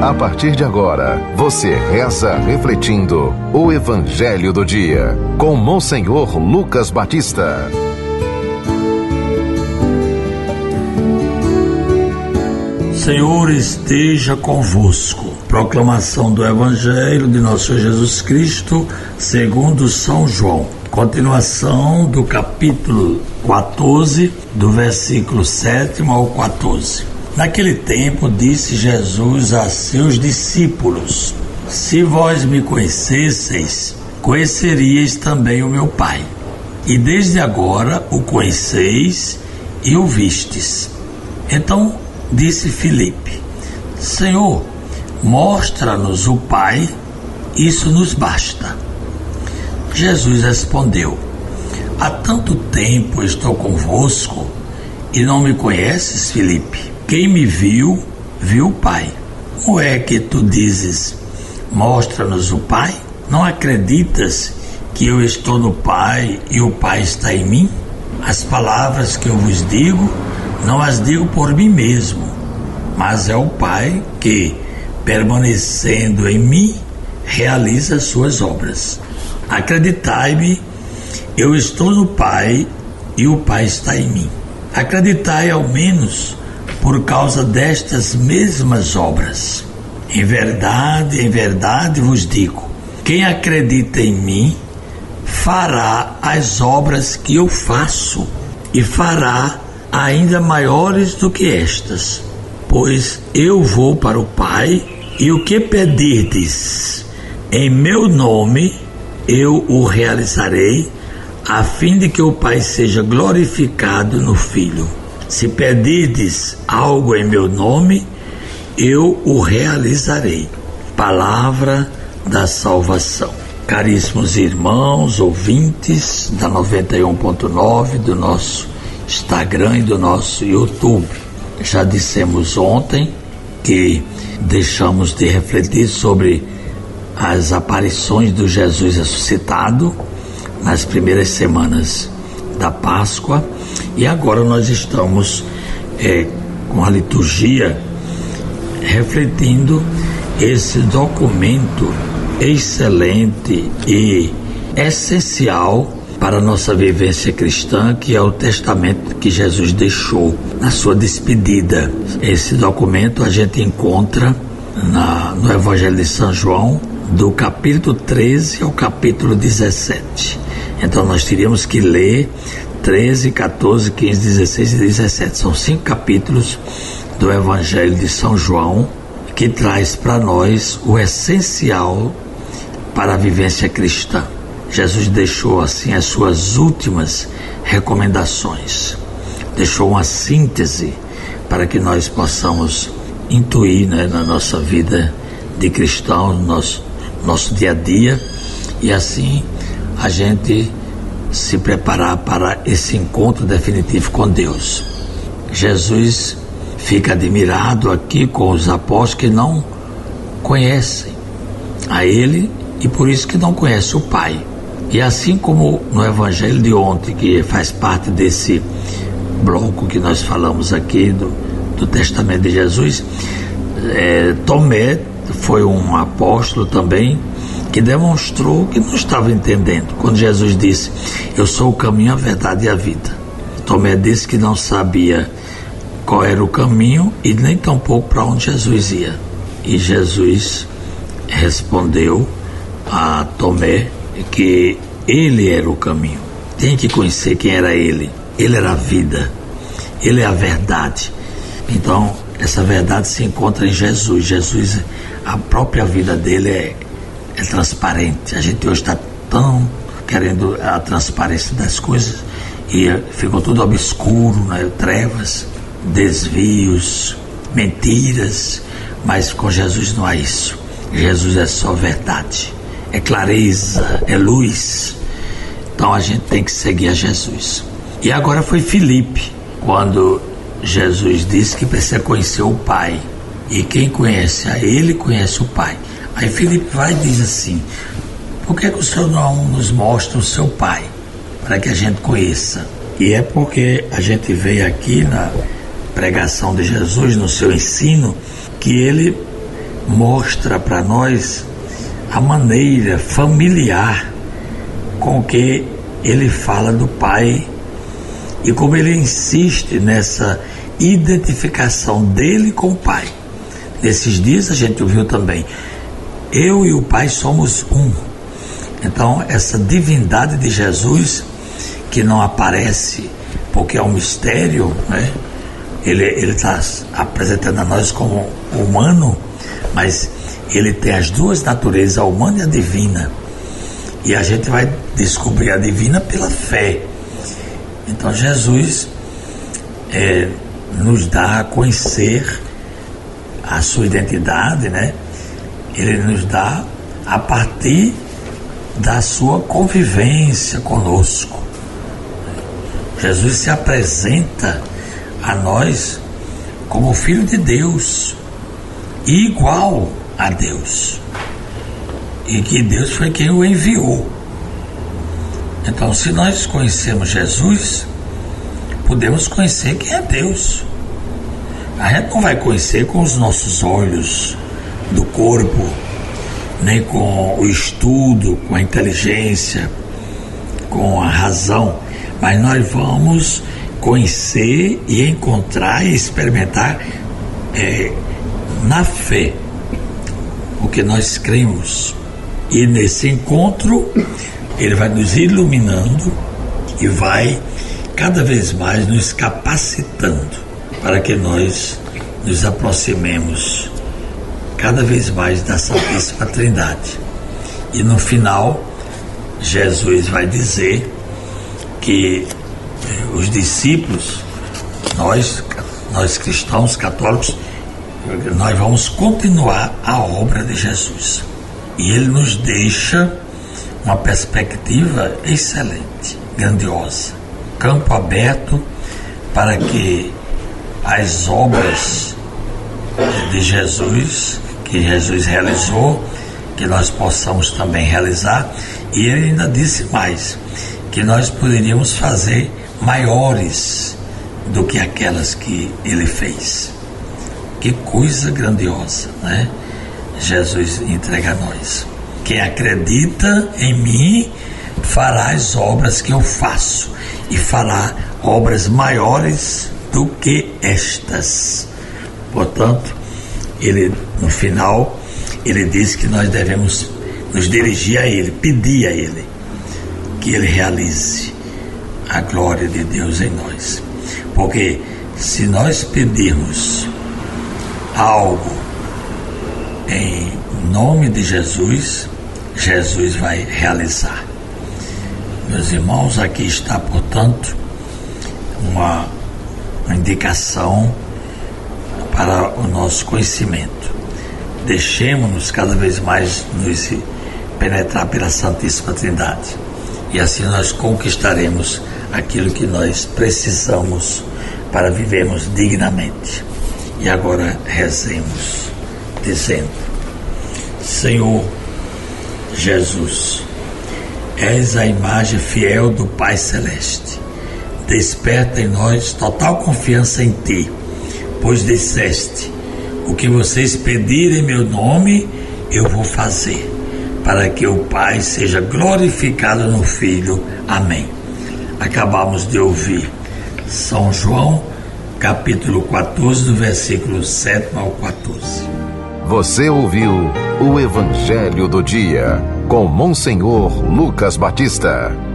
A partir de agora, você reza refletindo o Evangelho do Dia, com Monsenhor Lucas Batista. Senhor esteja convosco. Proclamação do Evangelho de nosso Senhor Jesus Cristo, segundo São João. Continuação do capítulo 14, do versículo 7 ao 14. Naquele tempo disse Jesus a seus discípulos: Se vós me conhecesseis, conheceríeis também o meu Pai. E desde agora o conheceis e o vistes. Então disse Filipe: Senhor, mostra-nos o Pai, isso nos basta. Jesus respondeu: Há tanto tempo estou convosco e não me conheces, Filipe? Quem me viu, viu o Pai. Ou é que tu dizes: mostra-nos o Pai? Não acreditas que eu estou no Pai e o Pai está em mim? As palavras que eu vos digo, não as digo por mim mesmo, mas é o Pai que, permanecendo em mim, realiza as suas obras. Acreditai-me, eu estou no Pai e o Pai está em mim. Acreditai ao menos por causa destas mesmas obras. Em verdade vos digo, quem acredita em mim, fará as obras que eu faço e fará ainda maiores do que estas, pois eu vou para o Pai, e o que pedirdes em meu nome, eu o realizarei, a fim de que o Pai seja glorificado no Filho. Se pedirdes algo em meu nome, eu o realizarei. Palavra da salvação. Caríssimos irmãos, ouvintes da 91.9 do nosso Instagram e do nosso YouTube. Já dissemos ontem que deixamos de refletir sobre as aparições do Jesus ressuscitado nas primeiras semanas da Páscoa, e agora nós estamos com a liturgia refletindo esse documento excelente e essencial para a nossa vivência cristã, que é o testamento que Jesus deixou na sua despedida. Esse documento a gente encontra no Evangelho de São João, do capítulo 13 ao capítulo 17. Então nós teríamos que ler 13, 14, 15, 16 e 17. São 5 capítulos do Evangelho de São João, que traz para nós o essencial para a vivência cristã. Jesus deixou assim as suas últimas recomendações, deixou uma síntese para que nós possamos intuir, na nossa vida de cristão, no nosso dia a dia, e assim a gente se preparar para esse encontro definitivo com Deus. Jesus fica admirado aqui com os apóstolos que não conhecem a Ele e por isso que não conhecem o Pai. E assim como no Evangelho de ontem, que faz parte desse bloco que nós falamos aqui do Testamento de Jesus, Tomé foi um apóstolo também que demonstrou que não estava entendendo. Quando Jesus disse: eu sou o caminho, a verdade e a vida, Tomé disse que não sabia qual era o caminho e nem tampouco para onde Jesus ia. E Jesus respondeu a Tomé que ele era o caminho. Tem que conhecer quem era ele. Ele era a vida, ele é a verdade. Então essa verdade se encontra em Jesus. Jesus, a própria vida dele é transparente. A gente hoje está tão querendo a transparência das coisas e ficou tudo obscuro, trevas, desvios, mentiras, mas com Jesus não há isso. Jesus é só verdade, é clareza, é luz. Então a gente tem que seguir a Jesus. E agora foi Filipe, quando Jesus disse que precisa conhecer o Pai, e quem conhece a Ele conhece o Pai. Aí Filipe vai e diz assim: por que o Senhor não nos mostra o seu Pai, para que a gente conheça? E é porque a gente vê aqui na pregação de Jesus, no seu ensino, que ele mostra para nós a maneira familiar com que ele fala do Pai e como ele insiste nessa identificação dele com o Pai. Nesses dias a gente ouviu também: eu e o Pai somos um. Então, essa divindade de Jesus, que não aparece porque é um mistério, né? Ele está apresentando a nós como humano, mas ele tem as duas naturezas, a humana e a divina. E a gente vai descobrir a divina pela fé. Então, Jesus nos dá a conhecer a sua identidade, né? Ele nos dá a partir da sua convivência conosco. Jesus se apresenta a nós como Filho de Deus, igual a Deus, e que Deus foi quem o enviou. Então, se nós conhecemos Jesus, podemos conhecer quem é Deus. A gente não vai conhecer com os nossos olhos do corpo, nem com o estudo, com a inteligência, com a razão, mas nós vamos conhecer e encontrar e experimentar na fé o que nós cremos. E nesse encontro ele vai nos iluminando e vai cada vez mais nos capacitando para que nós nos aproximemos cada vez mais da Santíssima Trindade. E no final, Jesus vai dizer que os discípulos, nós cristãos católicos, nós vamos continuar a obra de Jesus. E ele nos deixa uma perspectiva excelente, grandiosa, campo aberto para que as obras de Jesus, que Jesus realizou, que nós possamos também realizar. E ele ainda disse mais, que nós poderíamos fazer maiores do que aquelas que ele fez. Que coisa grandiosa, né? Jesus entrega a nós: quem acredita em mim fará as obras que eu faço, e fará obras maiores do que estas. Portanto, ele, no final, ele diz que nós devemos nos dirigir a ele, pedir a ele que ele realize a glória de Deus em nós. Porque se nós pedirmos algo em nome de Jesus, Jesus vai realizar. Meus irmãos, aqui está, portanto, uma indicação para o nosso conhecimento. Deixemos-nos cada vez mais nos penetrar pela Santíssima Trindade, e assim nós conquistaremos aquilo que nós precisamos para vivermos dignamente. E agora rezemos, dizendo: Senhor Jesus, és a imagem fiel do Pai Celeste. Desperta em nós total confiança em Ti, pois disseste: o que vocês pedirem em meu nome, eu vou fazer, para que o Pai seja glorificado no Filho. Amém. Acabamos de ouvir São João, capítulo 14, do versículo 7 ao 14. Você ouviu o Evangelho do Dia, com Monsenhor Lucas Batista.